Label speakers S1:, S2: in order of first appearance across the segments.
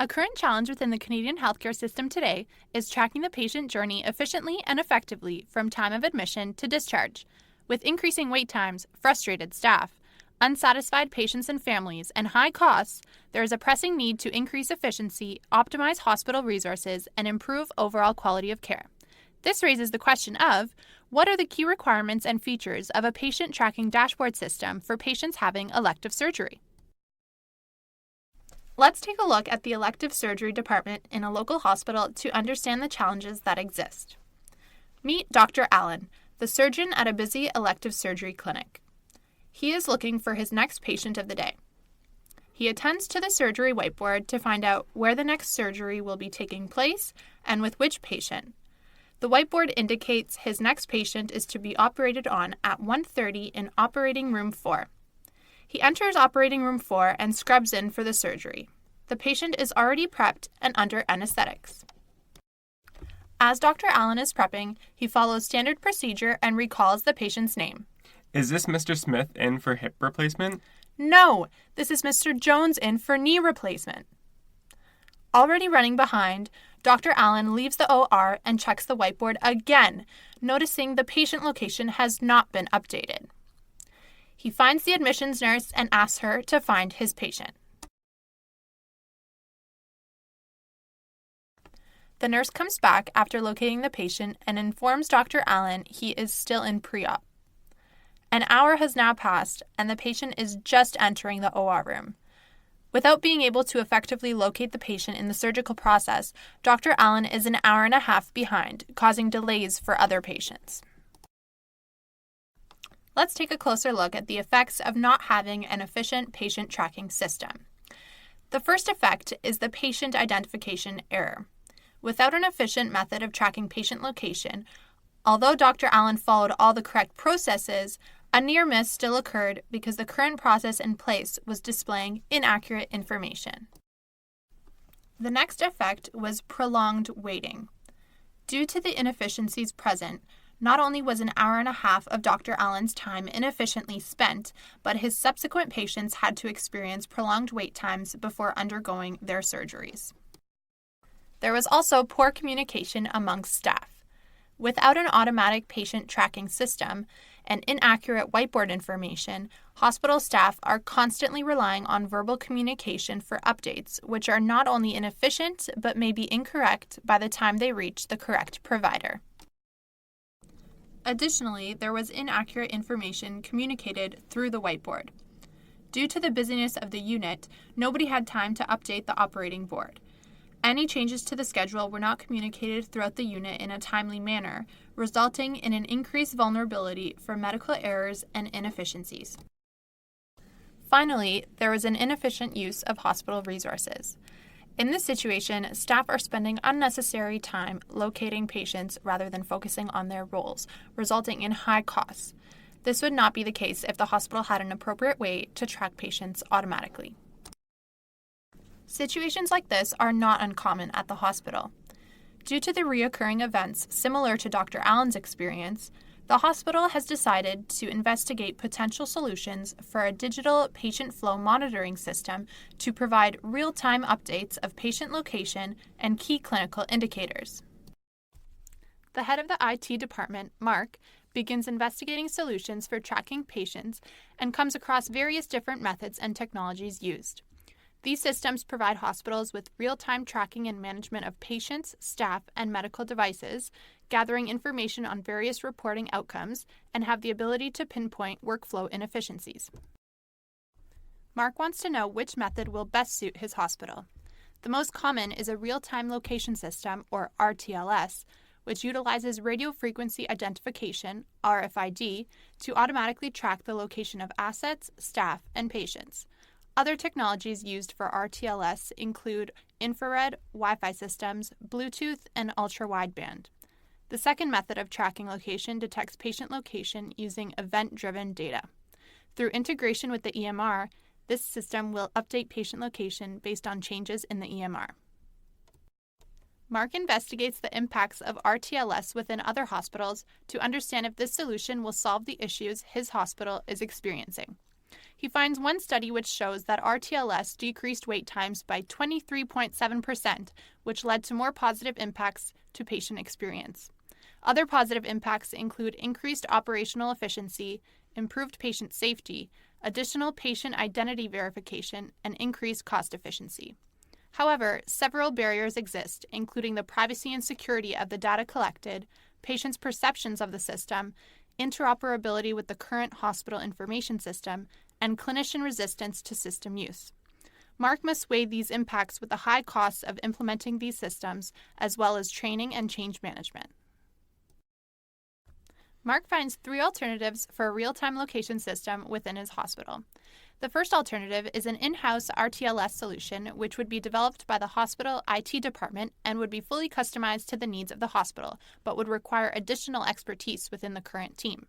S1: A current challenge within the Canadian healthcare system today is tracking the patient journey efficiently and effectively from time of admission to discharge. With increasing wait times, frustrated staff, unsatisfied patients and families, and high costs, there is a pressing need to increase efficiency, optimize hospital resources, and improve overall quality of care. This raises the question of, what are the key requirements and features of a patient tracking dashboard system for patients having elective surgery? Let's take a look at the elective surgery department in a local hospital to understand the challenges that exist. Meet Dr. Allen, the surgeon at a busy elective surgery clinic. He is looking for his next patient of the day. He attends to the surgery whiteboard to find out where the next surgery will be taking place and with which patient. The whiteboard indicates his next patient is to be operated on at 1:30 in operating room 4. He enters operating room 4 and scrubs in for the surgery. The patient is already prepped and under anesthetics. As Dr. Allen is prepping, he follows standard procedure and recalls the patient's name.
S2: Is this Mr. Smith in for hip replacement?
S1: No, this is Mr. Jones in for knee replacement. Already running behind, Dr. Allen leaves the OR and checks the whiteboard again, noticing the patient location has not been updated. He finds the admissions nurse and asks her to find his patient. The nurse comes back after locating the patient and informs Dr. Allen he is still in pre-op. An hour has now passed and the patient is just entering the OR room. Without being able to effectively locate the patient in the surgical process, Dr. Allen is an hour and a half behind, causing delays for other patients. Let's take a closer look at the effects of not having an efficient patient tracking system. The first effect is the patient identification error. Without an efficient method of tracking patient location, although Dr. Allen followed all the correct processes, a near miss still occurred because the current process in place was displaying inaccurate information. The next effect was prolonged waiting. Due to the inefficiencies present, not only was an hour and a half of Dr. Allen's time inefficiently spent, but his subsequent patients had to experience prolonged wait times before undergoing their surgeries. There was also poor communication amongst staff. Without an automatic patient tracking system and inaccurate whiteboard information, hospital staff are constantly relying on verbal communication for updates, which are not only inefficient but may be incorrect by the time they reach the correct provider. Additionally, there was inaccurate information communicated through the whiteboard. Due to the busyness of the unit, nobody had time to update the operating board. Any changes to the schedule were not communicated throughout the unit in a timely manner, resulting in an increased vulnerability for medical errors and inefficiencies. Finally, there was an inefficient use of hospital resources. In this situation, staff are spending unnecessary time locating patients rather than focusing on their roles, resulting in high costs. This would not be the case if the hospital had an appropriate way to track patients automatically. Situations like this are not uncommon at the hospital. Due to the reoccurring events similar to Dr. Allen's experience, the hospital has decided to investigate potential solutions for a digital patient flow monitoring system to provide real-time updates of patient location and key clinical indicators. The head of the IT department, Mark, begins investigating solutions for tracking patients and comes across various different methods and technologies used. These systems provide hospitals with real-time tracking and management of patients, staff, and medical devices, gathering information on various reporting outcomes, and have the ability to pinpoint workflow inefficiencies. Mark wants to know which method will best suit his hospital. The most common is a real-time location system, or RTLS, which utilizes radio frequency identification, RFID, to automatically track the location of assets, staff, and patients. Other technologies used for RTLS include infrared, Wi-Fi systems, Bluetooth, and ultra-wideband. The second method of tracking location detects patient location using event-driven data. Through integration with the EMR, this system will update patient location based on changes in the EMR. Mark investigates the impacts of RTLS within other hospitals to understand if this solution will solve the issues his hospital is experiencing. He finds one study which shows that RTLS decreased wait times by 23.7%, which led to more positive impacts to patient experience. Other positive impacts include increased operational efficiency, improved patient safety, additional patient identity verification, and increased cost efficiency. However, several barriers exist, including the privacy and security of the data collected, patients' perceptions of the system, interoperability with the current hospital information system, and clinician resistance to system use. Mark must weigh these impacts with the high costs of implementing these systems, as well as training and change management. Mark finds 3 alternatives for a real-time location system within his hospital. The first alternative is an in-house RTLS solution, which would be developed by the hospital IT department and would be fully customized to the needs of the hospital, but would require additional expertise within the current team.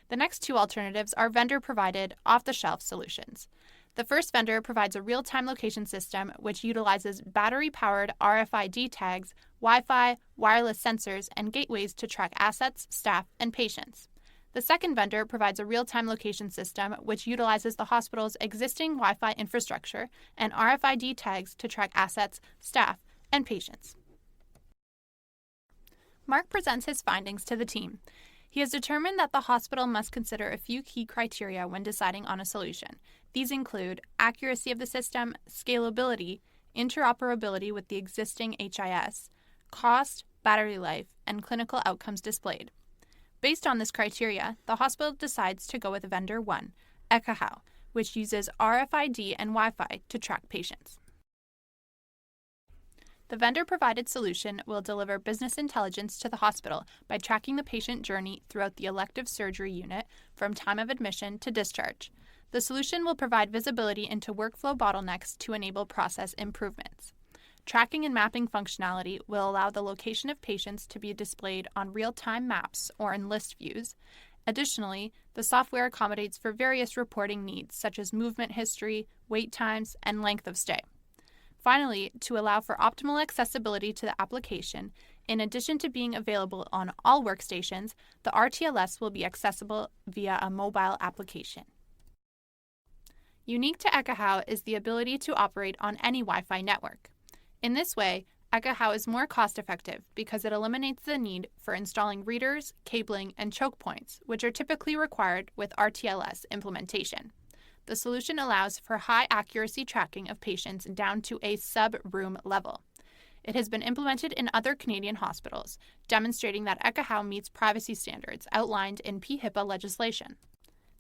S1: The next 2 alternatives are vendor-provided, off-the-shelf solutions. The first vendor provides a real-time location system which utilizes battery-powered RFID tags, Wi-Fi, wireless sensors, and gateways to track assets, staff, and patients. The second vendor provides a real-time location system which utilizes the hospital's existing Wi-Fi infrastructure and RFID tags to track assets, staff, and patients. Mark presents his findings to the team. He has determined that the hospital must consider a few key criteria when deciding on a solution. These include accuracy of the system, scalability, interoperability with the existing HIS, cost, battery life, and clinical outcomes displayed. Based on this criteria, the hospital decides to go with vendor 1, eHealth, which uses RFID and Wi-Fi to track patients. The vendor-provided solution will deliver business intelligence to the hospital by tracking the patient journey throughout the elective surgery unit from time of admission to discharge. The solution will provide visibility into workflow bottlenecks to enable process improvements. Tracking and mapping functionality will allow the location of patients to be displayed on real-time maps or in list views. Additionally, the software accommodates for various reporting needs such as movement history, wait times, and length of stay. Finally, to allow for optimal accessibility to the application, in addition to being available on all workstations, the RTLS will be accessible via a mobile application. Unique to eHealth is the ability to operate on any Wi-Fi network. In this way, eHealth is more cost-effective because it eliminates the need for installing readers, cabling, and choke points, which are typically required with RTLS implementation. The solution allows for high accuracy tracking of patients down to a sub-room level. It has been implemented in other Canadian hospitals, demonstrating that eHealth meets privacy standards outlined in PHIPAA legislation.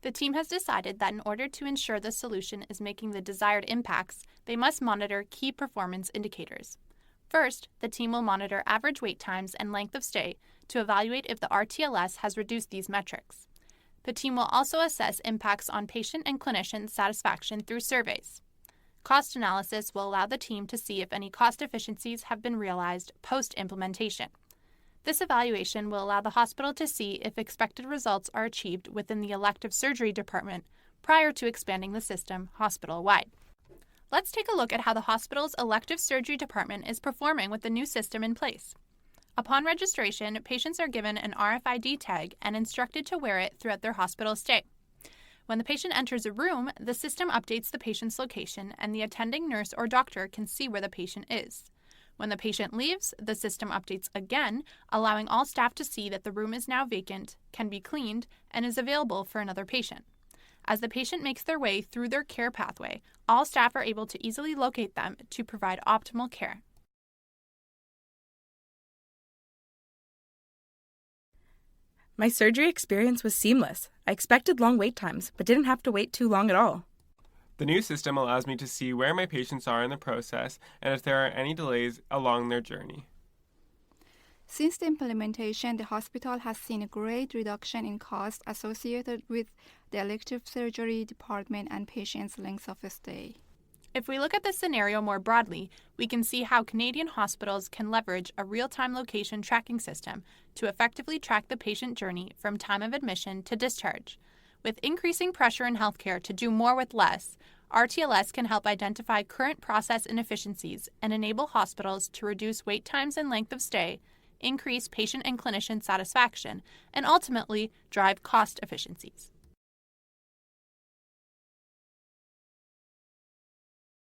S1: The team has decided that in order to ensure the solution is making the desired impacts, they must monitor key performance indicators. First, the team will monitor average wait times and length of stay to evaluate if the RTLS has reduced these metrics. The team will also assess impacts on patient and clinician satisfaction through surveys. Cost analysis will allow the team to see if any cost efficiencies have been realized post-implementation. This evaluation will allow the hospital to see if expected results are achieved within the elective surgery department prior to expanding the system hospital-wide. Let's take a look at how the hospital's elective surgery department is performing with the new system in place. Upon registration, patients are given an RFID tag and instructed to wear it throughout their hospital stay. When the patient enters a room, the system updates the patient's location and the attending nurse or doctor can see where the patient is. When the patient leaves, the system updates again, allowing all staff to see that the room is now vacant, can be cleaned, and is available for another patient. As the patient makes their way through their care pathway, all staff are able to easily locate them to provide optimal care.
S3: My surgery experience was seamless. I expected long wait times, but didn't have to wait too long at all.
S2: The new system allows me to see where my patients are in the process and if there are any delays along their journey.
S4: Since the implementation, the hospital has seen a great reduction in costs associated with the elective surgery department and patients' length of stay.
S1: If we look at the scenario more broadly, we can see how Canadian hospitals can leverage a real-time location tracking system to effectively track the patient journey from time of admission to discharge. With increasing pressure in healthcare to do more with less, RTLS can help identify current process inefficiencies and enable hospitals to reduce wait times and length of stay, increase patient and clinician satisfaction, and ultimately drive cost efficiencies.